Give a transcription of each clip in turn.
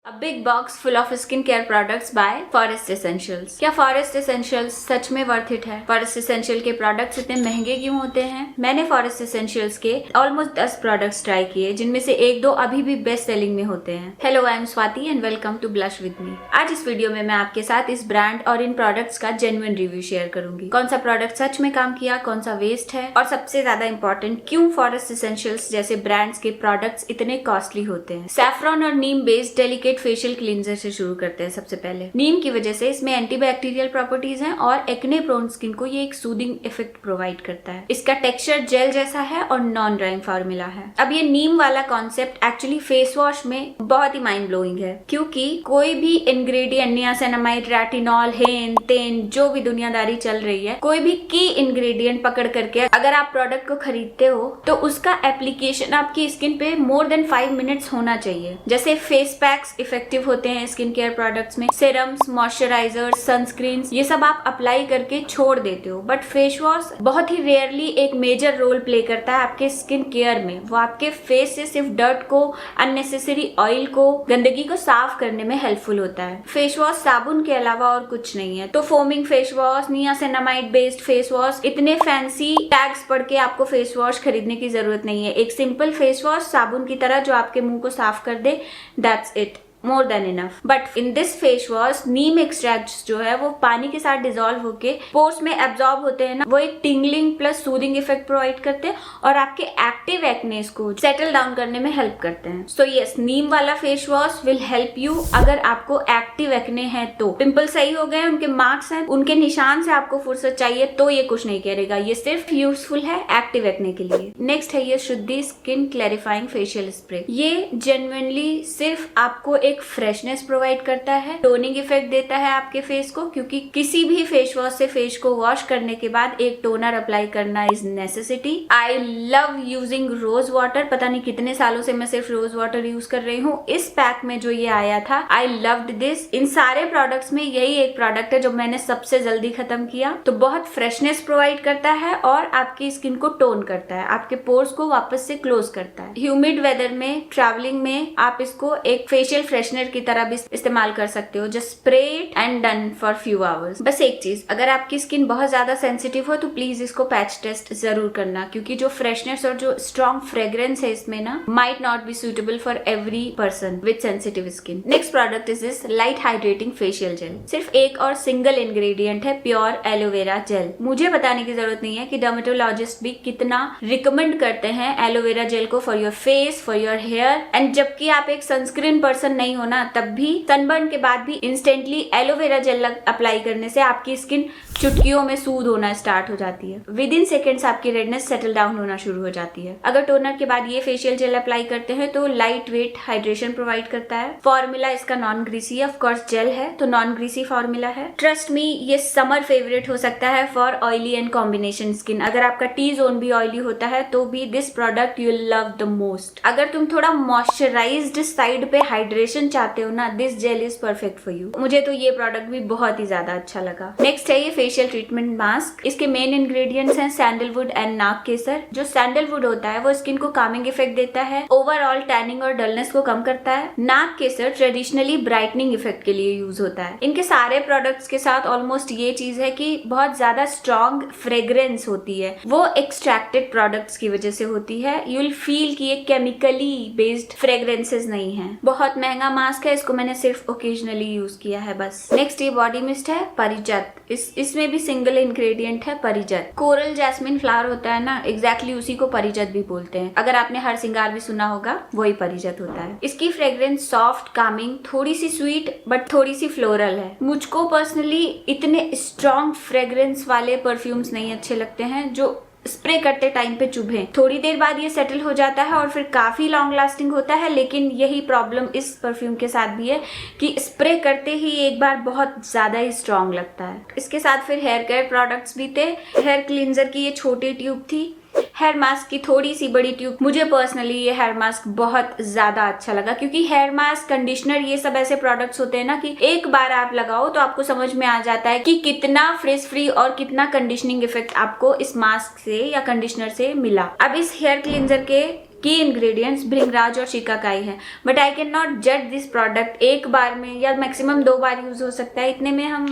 A big box full of skincare products by Forest Essentials। क्या Forest Essentials सच में worth it है? Forest Essentials के products इतने महंगे क्यों होते हैं? मैंने Forest Essentials के ऑलमोस्ट 10 प्रोडक्ट्स ट्राई किए, जिनमें से एक दो अभी भी बेस्ट सेलिंग में होते हैं। Hello, I am Swati and welcome to Blush with me. आज इस वीडियो में मैं आपके साथ इस ब्रांड और इन प्रोडक्ट्स का जेन्युइन रिव्यू शेयर करूंगी। कौन सा प्रोडक्ट सच में काम किया, कौन सा वेस्ट है, और सबसे ज्यादा इंपॉर्टेंट, क्यों Forest Essentials जैसे ब्रांड्स के प्रोडक्ट्स इतने कॉस्टली होते हैं। सैफरॉन और नीम बेस्ड डेलिकेट फेशियल क्लींजर से शुरू करते हैं। सबसे पहले नीम की वजह से इसमें एंटीबैक्टीरियल प्रॉपर्टीज हैं और एक्ने प्रोन स्किन को ये एक सूदिंग इफेक्ट प्रोवाइड करता है। इसका टेक्सचर जेल जैसा है और नॉन ड्राइंग फॉर्मूला है। अब ये नीम वाला कॉन्सेप्ट एक्चुअली फेस वॉश में बहुत ही माइंड ब्लोइंग है, क्योंकि कोई भी इंग्रेडिएंट, नियासिनामाइड, रेटिनॉल, हेन तेन, जो भी दुनियादारी चल रही है, कोई भी की इंग्रेडिएंट पकड़ करके अगर आप प्रोडक्ट को खरीदते हो तो उसका एप्लीकेशन आपकी स्किन पे मोर देन 5 मिनट्स होना चाहिए। जैसे फेस पैक्स इफेक्टिव होते हैं स्किन केयर प्रोडक्ट्स में, सीरम्स, मॉइस्चराइजर्स, सनस्क्रीन, ये सब आप अप्लाई करके छोड़ देते हो, बट फेस वॉश बहुत ही रेयरली एक मेजर रोल प्ले करता है आपके स्किन केयर में। वो आपके फेस से सिर्फ डर्ट को, अननेसेसरी ऑयल को, गंदगी को साफ करने में हेल्पफुल होता है। फेस वॉश साबुन के अलावा और कुछ नहीं है। तो foaming face wash, niacinamide based face wash, इतने फैंसी टैग्स पढ़ के आपको फेस वॉश खरीदने की जरूरत नहीं है। एक सिंपल फेस वॉश साबुन की तरह जो आपके मुंह को साफ कर दे, that's it, more than enough. But in this face wash neem extracts जो है वो पानी के साथ डिजोल्व होके पोर्स में एब्जॉर्ब होते हैं ना, वो एक tingling plus soothing effect provide करते हैं और आपके एक्टिव एक्नेस को सेटल डाउन करने में हेल्प करते हैं। सो यस, नीम वाला face wash will help you अगर आपको एक्टिव एक्ने है तो। पिंपल सही हो गए, उनके मार्क्स हैं, उनके निशान से आपको फुर्सत चाहिए तो ये कुछ नहीं करेगा। ये सिर्फ यूजफुल है एक्टिव एक्ने के लिए। नेक्स्ट है ये शुद्धि स्किन क्लैरिफाइंग फेशियल स्प्रे। ये जेन्युइनली सिर्फ आपको एक फ्रेशनेस प्रोवाइड करता है, टोनिंग इफेक्ट देता है आपके फेस को, क्योंकि किसी भी फेस वॉश से फेस को वॉश करने के बाद एक टोनर अप्लाई करना is necessity. I love using rose water. पता नहीं कितने सालों से मैं सिर्फ रोज वाटर यूज कर रही हूँ। इस पैक में जो ये आया था, आई लव्ड दिस। इन सारे प्रोडक्ट्स में यही एक प्रोडक्ट है जो मैंने सबसे जल्दी खत्म किया। तो बहुत फ्रेशनेस प्रोवाइड करता है और आपकी स्किन को टोन करता है, आपके पोर्स को वापस से क्लोज करता है। ह्यूमिड वेदर में, ट्रैवलिंग में आप इसको एक फेशियल फ्रेशनर की तरह भी इस्तेमाल कर सकते हो। Just spray it and done for few hours. बस एक चीज, अगर आपकी स्किन बहुत ज्यादा सेंसिटिव हो तो प्लीज इसको पैच टेस्ट जरूर करना, क्योंकि जो फ्रेशनेस और जो स्ट्रॉन्ग फ्रेग्रेंस है इसमें ना, might not be suitable for every person with sensitive skin. Next product is this light hydrating facial gel. सिर्फ एक और सिंगल इंग्रेडिएंट है, प्योर एलोवेरा जेल। मुझे बताने की जरूरत नहीं है कि डर्मेटोलॉजिस्ट भी कितना रिकमेंड करते हैं एलोवेरा जेल को for your face, for your hair. And जबकि आप एक सनस्क्रीन पर्सन नहीं हो ना, तब भी सनबर्न के बाद भी इंस्टेंटली एलोवेरा जेल अप्लाई करने से आपकी स्किन चुटकियों में सूद होना स्टार्ट हो जाती है। विद इन सेकेंड्स आपकी रेडनेस सेटल डाउन होना शुरू हो जाती है। अगर टोनर के बाद ये फेशियल जेल अप्लाई करते हैं तो लाइट वेट हाइड्रेशन प्रोवाइड करता है। फॉर्मूला इसका non greasy, of course gel है तो नॉन ग्रीसी फॉर्मूला है। ट्रस्ट मी, ये समर फेवरेट हो सकता है for oily and combination skin. अगर आपका टी जोन भी ऑयली होता है तो भी this product you love the most. अगर तुम थोड़ा मॉइस्चराइज्ड साइड पे हाइड्रेशन चाहते हो ना, this gel is perfect for you. मुझे तो ये प्रोडक्ट भी बहुत ही ज्यादा अच्छा लगा। नेक्स्ट है ये फेशियल ट्रीटमेंट मास्क। इसके मेन इंग्रेडिएंट्स हैं सैंडलवुड एंड नाग केसर। जो सैंडलवुड होता है वो स्किन को कामिंग इफेक्ट देता है, ओवरऑल टैनिंग और डलनेस को कम करता है। नाग केसर ट्रेडिशनली ब्राइटनिंग इफेक्ट के लिए यूज होता है। इनके सारे प्रोडक्ट्स के साथ ऑलमोस्ट ये चीज है कि बहुत ज्यादा स्ट्रॉन्ग फ्रेग्रेंस होती है। वो एक्सट्रैक्टेड प्रोडक्ट्स की वजह से होती है। यू विल फील कि ये केमिकली बेस्ड फ्रेग्रेंसेस नहीं है। बहुत महंगा मास्क है, इसको मैंने सिर्फ ओकेजनली यूज किया है बस। नेक्स्ट ये बॉडी मिस्ट है परिजत। इसमें भी सिंगल इंग्रेडिएंट है परिजत। कोरल जैस्मिन फ्लावर होता है ना, एग्जैक्टली उसी को परिजत भी बोलते हैं। अगर आपने हर सिंगार भी सुना होगा, वही परिजत होता है। इसकी फ्रेग्रेंस सॉफ्ट, कामिंग, थोड़ी सी स्वीट बट थोड़ी सी फ्लोरल है। मुझको पर्सनली इतने स्ट्रॉन्ग फ्रेग्रेंस वाले परफ्यूम्स नहीं अच्छे लगते हैं जो स्प्रे करते टाइम पे चुभे। थोड़ी देर बाद ये सेटल हो जाता है और फिर काफी लॉन्ग लास्टिंग होता है। लेकिन यही प्रॉब्लम इस परफ्यूम के साथ भी है कि स्प्रे करते ही एक बार बहुत ज्यादा ही स्ट्रॉन्ग लगता है। इसके साथ फिर हेयर केयर प्रोडक्ट्स भी थे। हेयर क्लींजर की ये छोटी ट्यूब थी, हेयर मास्क की थोड़ी सी बड़ी ट्यूब। मुझे पर्सनली ये हेयर मास्क बहुत ज्यादा अच्छा लगा, क्योंकि हेयर मास्क, कंडीशनर, ये सब ऐसे प्रोडक्ट्स होते हैं ना कि एक बार आप लगाओ तो आपको समझ में आ जाता है कि कितना फ्रिज फ्री और कितना कंडीशनिंग इफेक्ट आपको इस मास्क से या कंडीशनर से मिला। अब इस हेयर क्लींजर के की इंग्रेडिएंट्स भृंगराज और शिकाकाई है, बट आई कैन नॉट जज दिस प्रोडक्ट एक बार में या मैक्सिमम 2 बार यूज हो सकता है। इतने में हम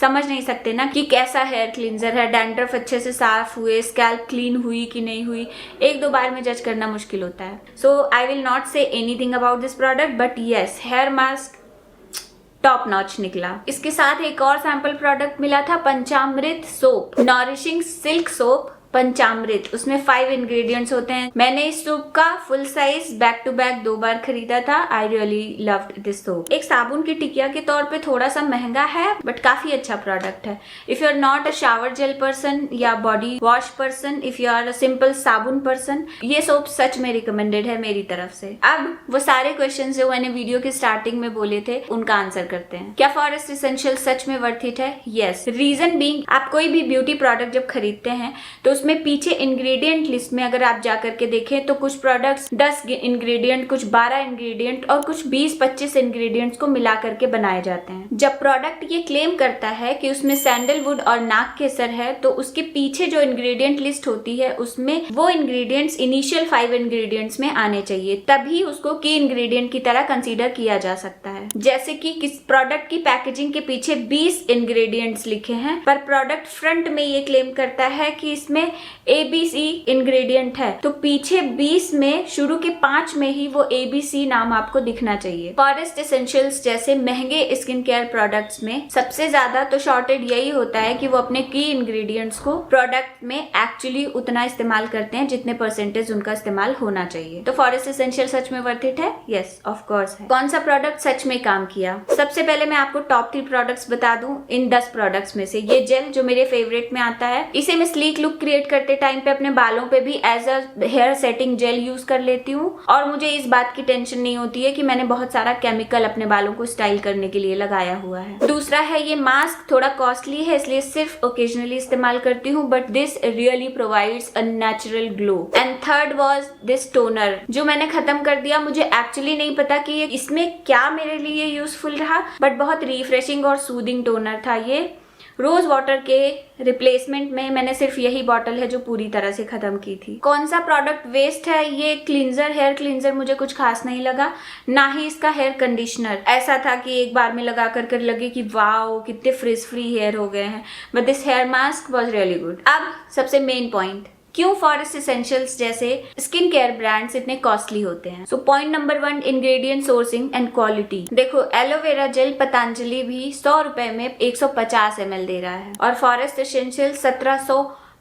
समझ नहीं सकते ना कि कैसा हेयर क्लींजर है, डैंड्रफ अच्छे से साफ हुए, स्कैल्प क्लीन हुई कि नहीं हुई, 1-2 बार में जज करना मुश्किल होता है। So I will not say anything about this product, but yes, hair mask top notch निकला। इसके साथ एक और सैंपल प्रोडक्ट मिला था, Panchamrit soap, nourishing silk soap Panchamrit. उसमें 5 इंग्रेडिएंट्स होते हैं। मैंने इस सोप का full size back to back 2 बार खरीदा था। I really loved this soap. एक साबुन की टिकिया के तौर पे थोड़ा सा महंगा है, बट काफी अच्छा प्रोडक्ट है। If you are not a shower gel person या body wash person, if you are a simple sabun person, ये सोप सच में रिकमेंडेड है मेरी तरफ से। अब वो सारे क्वेश्चन जो मैंने वीडियो के स्टार्टिंग में बोले थे उनका आंसर करते हैं। क्या फॉरेस्ट एसेंशियल सच में वर्थ इट है? यस। रीजन बीइंग, आप कोई भी ब्यूटी प्रोडक्ट जब खरीदते हैं तो उसमें पीछे इंग्रेडिएंट लिस्ट में अगर आप जाकर के देखें तो कुछ प्रोडक्ट्स 10 इंग्रेडिएंट, कुछ 12 इंग्रेडिएंट और कुछ 20-25 इंग्रेडिएंट्स को मिला करके बनाए जाते हैं। जब प्रोडक्ट ये क्लेम करता है कि उसमें सैंडलवुड और नाग केसर है, तो उसके पीछे जो इंग्रेडिएंट लिस्ट होती है उसमें वो इंग्रेडिएंट्स इनिशियल 5 इंग्रेडिएंट्स में आने चाहिए, तभी उसको की इंग्रेडिएंट की तरह कंसीडर किया जा सकता है। जैसे कि किस प्रोडक्ट की पैकेजिंग के पीछे 20 इंग्रेडिएंट्स लिखे हैं, पर प्रोडक्ट फ्रंट में ये क्लेम करता है कि इसमें ABC इंग्रेडिएंट है, तो पीछे 20 में शुरू के 5 में ही वो ABC नाम आपको दिखना चाहिए। फॉरेस्ट एसेंशियल्स जैसे महंगे स्किन केयर प्रोडक्ट्स में सबसे ज्यादा तो शॉर्टेड यही होता है कि वो अपने की इंग्रेडिएंट्स को प्रोडक्ट में एक्चुअली उतना इस्तेमाल करते हैं जितने परसेंटेज उनका इस्तेमाल होना चाहिए। तो फॉरेस्ट एसेंशियल सच में वर्थ इट है? यस, ऑफ कोर्स है। कौन सा प्रोडक्ट सच में काम किया? सबसे पहले मैं आपको टॉप 3 प्रोडक्ट्स बता दूं इन 10 प्रोडक्ट्स में से। ये जेल जो मेरे फेवरेट में आता है, इसे मैं स्लीक लुक क्रिएट करते टाइम पे अपने बालों पे भी as a hair setting gel use कर लेती हूँ, और मुझे इस बात की टेंशन नहीं होती है कि मैंने बहुत सारा केमिकल अपने बालों को स्टाइल करने के लिए लगाया हुआ है। दूसरा है ये मास्क, थोड़ा कॉस्टली है इसलिए सिर्फ ओकेजनली इस्तेमाल करती हूँ, but this really provides a natural glow. And third was this toner, जो मैंने खत्म कर दिया। मुझे एक्चुअली नहीं पता कि ये इसमें क्या मेरे लिए यूजफुल रहा, बट बहुत रिफ्रेशिंग और सूदिंग टोनर था ये। रोज वाटर के रिप्लेसमेंट में मैंने सिर्फ यही बॉटल है जो पूरी तरह से खत्म की थी। कौन सा प्रोडक्ट वेस्ट है? ये क्लींजर, हेयर क्लींजर मुझे कुछ खास नहीं लगा, ना ही इसका हेयर कंडीशनर। ऐसा था कि एक बार में लगा कर लगे कि वाओ कितने फ्रिज फ्री हेयर हो गए हैं, but this hair mask was really good. अब सबसे मेन पॉइंट, क्यों फॉरेस्ट एसेंशियल्स जैसे स्किन केयर ब्रांड्स इतने कॉस्टली होते हैं? So point number 1, ingredient sourcing and quality. देखो, एलोवेरा जेल पतंजलि भी 100 रुपए में 150 ml दे रहा है, और फॉरेस्ट एसेंशियल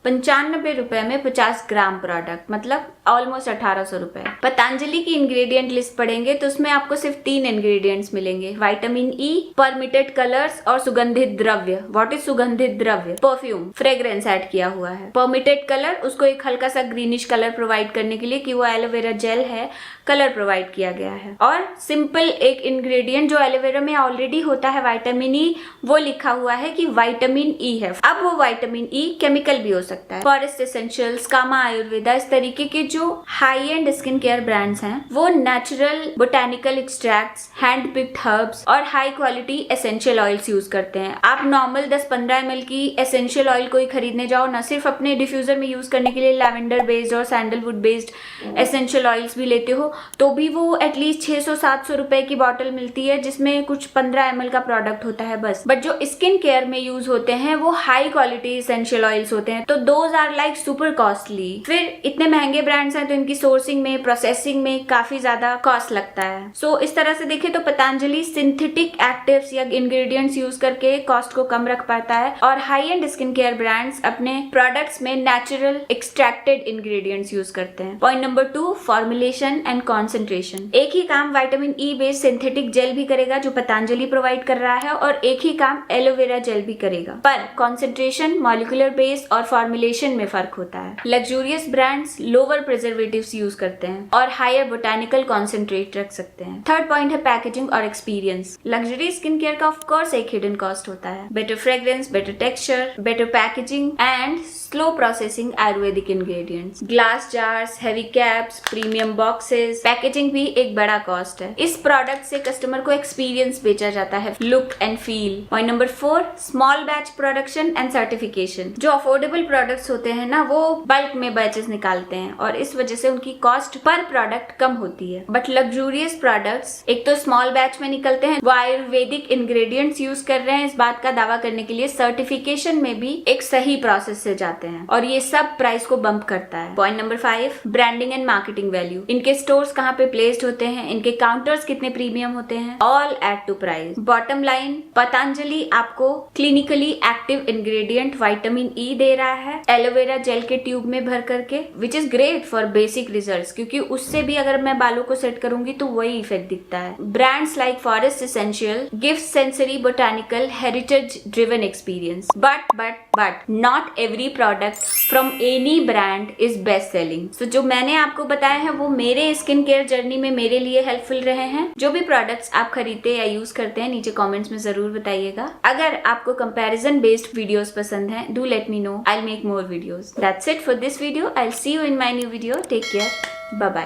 1795 रुपए में 50 ग्राम प्रोडक्ट, मतलब ऑलमोस्ट 1800 रुपए। पतंजलि की इंग्रेडिएंट लिस्ट पढ़ेंगे तो उसमें आपको सिर्फ 3 इंग्रेडिएंट्स मिलेंगे, विटामिन ई, परमिटेड कलर्स और सुगंधित द्रव्य। व्हाट इज सुगंधित द्रव्य? परफ्यूम, फ्रेग्रेंस ऐड किया हुआ है। परमिटेड कलर, उसको एक हल्का सा ग्रीनिश कलर प्रोवाइड करने के लिए कि वो एलोवेरा जेल है, कलर प्रोवाइड किया गया है। और सिंपल एक इंग्रेडिएंट जो एलोवेरा में ऑलरेडी होता है, विटामिन ई, वो लिखा हुआ है कि विटामिन ई है। अब वो विटामिन ई केमिकल भी हो सकता है। फॉरेस्ट एसेंशियल्स, कामा आयुर्वेदा, इस तरीके के जो high end skin care brands हैं, वो natural botanical extracts, hand picked herbs और high quality essential oils use करते हैं। आप नॉर्मल 10-15 ml की एसेंशियल ऑयल कोई खरीदने जाओ ना, सिर्फ अपने डिफ्यूजर में यूज करने के लिए लैवेंडर बेस्ड और सैंडलवुड बेस्ड एसेंशियल ऑयल्स भी लेते हो, तो भी वो एटलीस्ट 600-700 रुपए की बॉटल मिलती है, जिसमें कुछ 15 ml का प्रोडक्ट होता है बस। बट जो स्किन केयर में यूज होते हैं वो हाई क्वालिटी एसेंशियल ऑयल्स होते हैं, तो those are like super costly. फिर इतने महंगे ब्रांड्स हैं तो इनकी सोर्सिंग में, प्रोसेसिंग में काफी ज्यादा कॉस्ट लगता है। सो इस तरह से देखें तो पतंजलि सिंथेटिक एक्टिव्स या इंग्रेडिएंट्स यूज करके कॉस्ट को कम रख पाता है, और high end skin care brands अपने प्रोडक्ट्स में नेचुरल एक्सट्रैक्टेड इंग्रेडिएंट्स यूज करते हैं। Point number 2, formulation and concentration. एक ही काम vitamin E based synthetic gel भी करेगा जो पतंजलि प्रोवाइड कर रहा है, और एक ही काम एलोवेरा जेल भी करेगा, पर कॉन्सेंट्रेशन, मॉलिक्यूलर बेस और फॉर्मुलेशन में फर्क होता है। Luxurious brands lower preservatives use करते हैं और हायर बोटानिकल कॉन्सेंट्रेट रख सकते हैं। थर्ड पॉइंट है पैकेजिंग और एक्सपीरियंस। लग्जरी स्किन केयर का ऑफ कोर्स एक हिडन कॉस्ट होता है। Better fragrance, better texture, better packaging and slow processing Ayurvedic ingredients. Glass jars, heavy caps, premium boxes, packaging भी एक बड़ा कॉस्ट है। इस प्रोडक्ट से कस्टमर को एक्सपीरियंस बेचा जाता है, look and feel. Point number 4, small batch production and certification. जो अफोर्डेबल प्रोडक्ट्स होते हैं ना, वो बल्क में बैचेस निकालते हैं और इस वजह से उनकी कॉस्ट पर प्रोडक्ट कम होती है। बट लग्जूरियस प्रोडक्ट्स एक तो स्मॉल बैच में निकलते हैं, वो आयुर्वेदिक इंग्रेडिएंट्स यूज कर रहे हैं इस बात का दावा करने के लिए, सर्टिफिकेशन में भी एक सही प्रोसेस से जाते हैं और ये सब प्राइस को बम्प करता है। Point number 5, branding and marketing value. इनके स्टोर्स कहाँ पे प्लेस्ड होते हैं, इनके काउंटर्स कितने प्रीमियम होते हैं, all add to price. Bottom line, Patanjali आपको clinically active ingredient vitamin E दे रहा है एलोवेरा जेल के ट्यूब में भर करके, which is great for basic results, क्योंकि उससे भी अगर मैं बालों को सेट करूंगी तो वही इफेक्ट दिखता है। Brands like Forest Essential gives sensory botanical heritage driven experience, but not every product from any brand is best selling. So जो मैंने आपको बताया है वो मेरे स्किन केयर जर्नी में मेरे लिए हेल्पफुल रहे हैं। जो भी प्रोडक्ट्स आप खरीदते या यूज करते हैं नीचे कमेंट्स में जरूर बताइएगा। अगर आपको कंपैरिजन बेस्ड वीडियोस पसंद हैं, do let me know, I will make more videos. That's it for this video, I will see you in my new video. Take care, bye bye.